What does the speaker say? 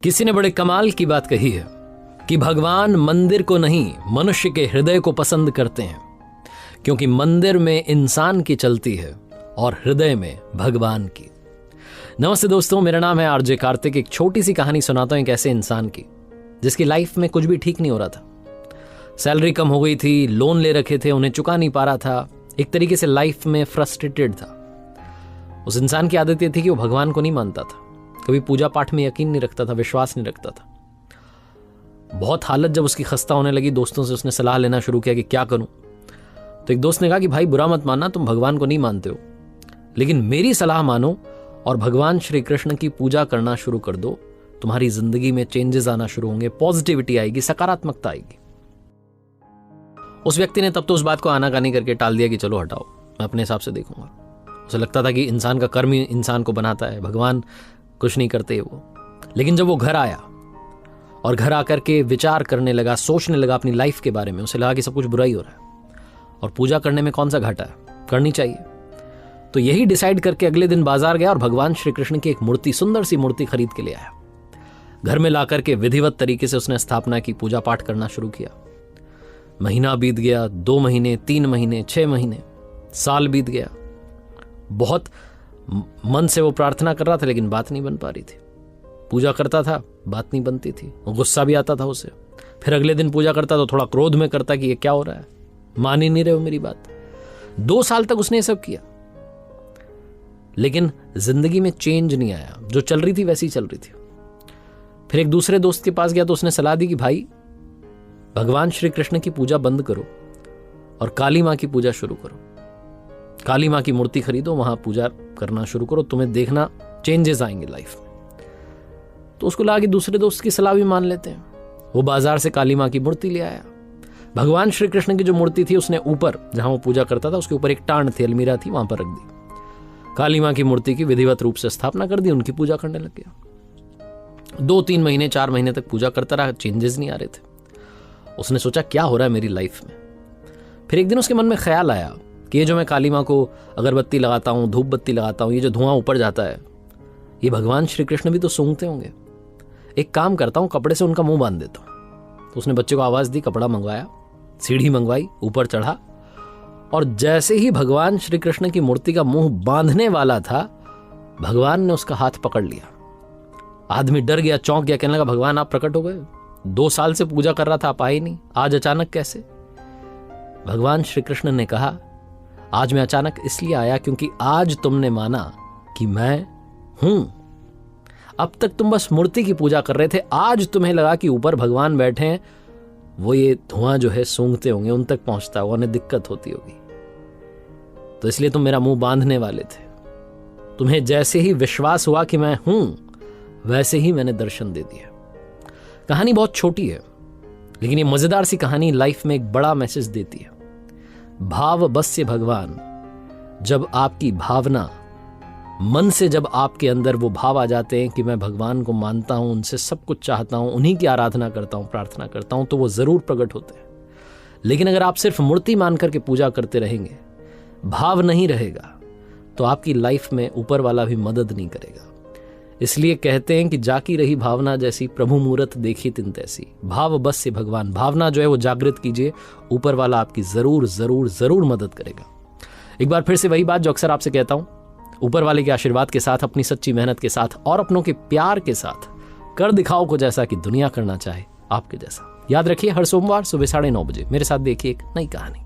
किसी ने बड़े कमाल की बात कही है कि भगवान मंदिर को नहीं मनुष्य के हृदय को पसंद करते हैं, क्योंकि मंदिर में इंसान की चलती है और हृदय में भगवान की। नमस्ते दोस्तों, मेरा नाम है आरजे कार्तिक। एक छोटी सी कहानी सुनाता हूं एक ऐसे इंसान की जिसकी लाइफ में कुछ भी ठीक नहीं हो रहा था। सैलरी कम हो गई थी, लोन ले रखे थे, उन्हें चुका नहीं पा रहा था, एक तरीके से लाइफ में फ्रस्ट्रेटेड था। उस इंसान की आदत ये थी कि वो भगवान को नहीं मानता था, कभी पूजा पाठ में यकीन नहीं रखता था, विश्वास नहीं रखता था। बहुत हालत जब उसकी खस्ता होने लगी, दोस्तों से उसने सलाह लेना शुरू किया कि क्या करूं। तो एक दोस्त ने कहा कि भाई बुरा मत मानना, तुम भगवान को नहीं मानते हो, लेकिन मेरी सलाह मानो और भगवान श्री कृष्ण की पूजा करना शुरू कर दो। तुम्हारी जिंदगी में चेंजेस आना शुरू होंगे, पॉजिटिविटी आएगी, सकारात्मकता आएगी। उस व्यक्ति ने तब तो उस बात को आनाकानी करके टाल दिया कि चलो हटाओ, मैं अपने हिसाब से देखूंगा। उसे लगता था कि इंसान का कर्म ही इंसान को बनाता है, भगवान कुछ नहीं करते वो। लेकिन जब वो घर आया और घर आकर के विचार करने लगा, सोचने लगा अपनी लाइफ के बारे में, उसे लगा कि सब कुछ बुरा ही हो रहा है और पूजा करने में कौन सा घाटा है, करनी चाहिए। तो यही डिसाइड करके अगले दिन बाजार गया और भगवान श्री कृष्ण की एक मूर्ति, सुंदर सी मूर्ति खरीद के ले आया। घर में लाकर के विधिवत तरीके से उसने स्थापना की, पूजा पाठ करना शुरू किया। महीना बीत गया, 2 महीने, 3 महीने, 6 महीने, साल बीत गया। बहुत मन से वो प्रार्थना कर रहा था, लेकिन बात नहीं बन पा रही थी। पूजा करता था, बात नहीं बनती थी, गुस्सा भी आता था उसे। फिर अगले दिन पूजा करता तो थोड़ा क्रोध में करता कि ये क्या हो रहा है, मान ही नहीं रहे हो मेरी बात। 2 साल तक उसने ये सब किया, लेकिन जिंदगी में चेंज नहीं आया। जो चल रही थी वैसी चल रही थी। फिर एक दूसरे दोस्त के पास गया तो उसने सलाह दी कि भाई भगवान श्री कृष्ण की पूजा बंद करो और काली मां की पूजा शुरू करो। काली मां की मूर्ति खरीदो, वहां पूजा करना शुरू करो, तुम्हें देखना चेंजेस आएंगे लाइफ में। तो उसको लगा कि दूसरे दोस्त की सलाह भी मान लेते हैं। वो बाजार से काली मां की मूर्ति ले आया। भगवान श्री कृष्ण की जो मूर्ति थी उसने ऊपर, जहां वो पूजा करता था, उसके ऊपर एक टांड थी, अलमीरा थी, वहां पर रख दी। काली मां की मूर्ति की विधिवत रूप से स्थापना कर दी, उनकी पूजा करने लग गया। 2-3 महीने, 4 महीने तक पूजा करता रहा, चेंजेस नहीं आ रहे थे। उसने सोचा क्या हो रहा है मेरी लाइफ में। फिर एक दिन उसके मन में ख्याल आया कि ये जो मैं काली मां को अगरबत्ती लगाता हूं, धूप बत्ती लगाता हूं, ये जो धुआं ऊपर जाता है, ये भगवान श्री कृष्ण भी तो सूंघते होंगे। एक काम करता हूं, कपड़े से उनका मुंह बांध देता हूं। तो उसने बच्चे को आवाज दी, कपड़ा मंगवाया, सीढ़ी मंगवाई, ऊपर चढ़ा, और जैसे ही भगवान श्री कृष्ण की मूर्ति का मुंह बांधने वाला था, भगवान ने उसका हाथ पकड़ लिया। आदमी डर गया, चौंक गया, कहने लगा भगवान आप प्रकट हो गए, 2 साल से पूजा कर रहा था, आप आए नहीं, आज अचानक कैसे? भगवान श्री कृष्ण ने कहा आज मैं अचानक इसलिए आया क्योंकि आज तुमने माना कि मैं हूं। अब तक तुम बस मूर्ति की पूजा कर रहे थे, आज तुम्हें लगा कि ऊपर भगवान बैठे हैं, वो ये धुआं जो है सूंघते होंगे, उन तक पहुंचता होगा, उन्हें दिक्कत होती होगी, तो इसलिए तुम मेरा मुंह बांधने वाले थे। तुम्हें जैसे ही विश्वास हुआ कि मैं हूं, वैसे ही मैंने दर्शन दे दिया। कहानी बहुत छोटी है, लेकिन ये मजेदार सी कहानी लाइफ में एक बड़ा मैसेज देती है। भाव बस्य भगवान। जब आपकी भावना, मन से जब आपके अंदर वो भाव आ जाते हैं कि मैं भगवान को मानता हूं, उनसे सब कुछ चाहता हूं, उन्हीं की आराधना करता हूं, प्रार्थना करता हूं, तो वो जरूर प्रकट होते हैं। लेकिन अगर आप सिर्फ मूर्ति मान करके पूजा करते रहेंगे, भाव नहीं रहेगा, तो आपकी लाइफ में ऊपर वाला भी मदद नहीं करेगा। इसलिए कहते हैं कि जाकी रही भावना जैसी, प्रभु मूरत देखी तिन तैसी। भाव बस से भगवान। भावना जो है वो जागृत कीजिए, ऊपर वाला आपकी जरूर जरूर जरूर मदद करेगा। एक बार फिर से वही बात जो अक्सर आपसे कहता हूं, ऊपर वाले के आशीर्वाद के साथ, अपनी सच्ची मेहनत के साथ और अपनों के प्यार के साथ कर दिखाओ को जैसा कि दुनिया करना चाहे आपके जैसा। याद रखिए, हर सोमवार सुबह 9:30 बजे मेरे साथ देखिए एक नई कहानी।